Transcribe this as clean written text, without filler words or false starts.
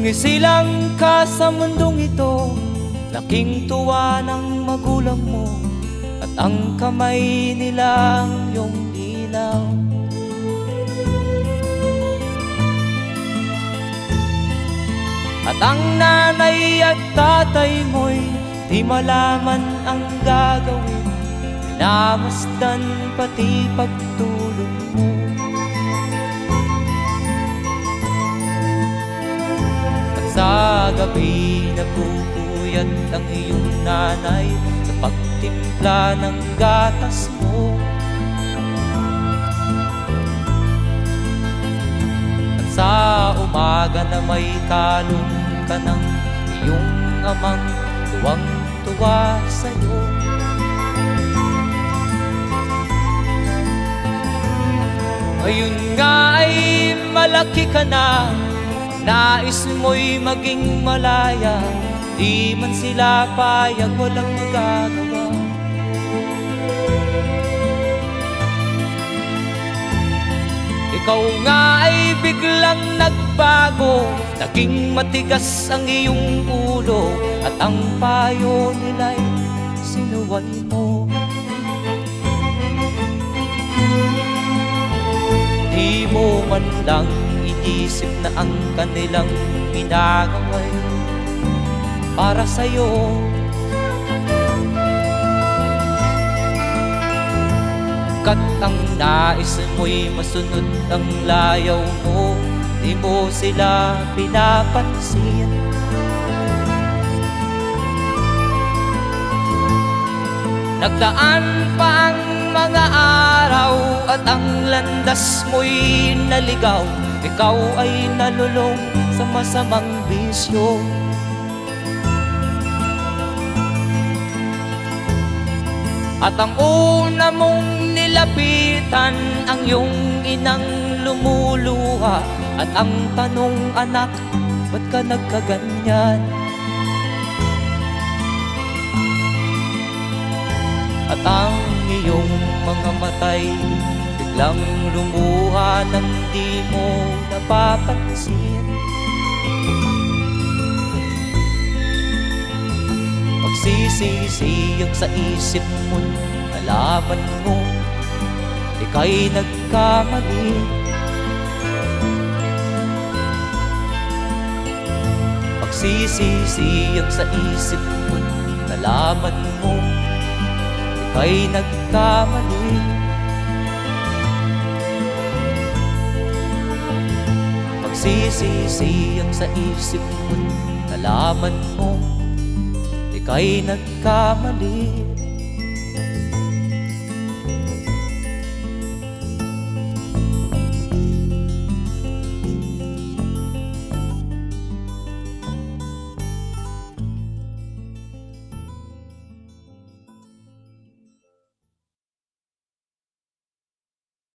Sumisilang ka sa mundong ito, laking tuwa ng magulang mo, at ang kamay nila ang iyong ilaw. At ang nanay at tatay mo'y di malaman ang gagawin, minamasdan pati pagtulog mo. At sa gabi nagpupuyat ang iyong nanay sa pagtimpla ng gatas mo. At sa umaga na may kalong ka ng iyong amang tuwang-tuwa sa'yo. Ngayon nga ay malaki ka na, nais mo'y maging malaya, di man sila payag, walang magagawa. Ikaw nga ay biglang nagbago, naging matigas ang iyong ulo, at ang payo nila'y sinuway mo. Di mo man lang inisip na ang kanilang ginagawa'y para sa'yo. Kat ang nais mo'y masunod ang layaw mo, di mo sila pinapansin. Nagdaan pa ang mga araw at ang landas mo'y naligaw, ikaw ay nalulong sa masamang bisyo. At ang una mong nilapitan ang iyong inang lumuluha, at ang tanong, anak, ba't ka nagkaganyan? At ang iyong mga matay biglang lumuha nang di mo napapansin. Magsisisiyag sa isip mo, nalaman mo ika'y nagkamali. Magsisisiyag sa isip mo, nalaman mo ika'y nagkamali. Magsisisiyag sa isip mo, nalaman mo ika'y nagkamali.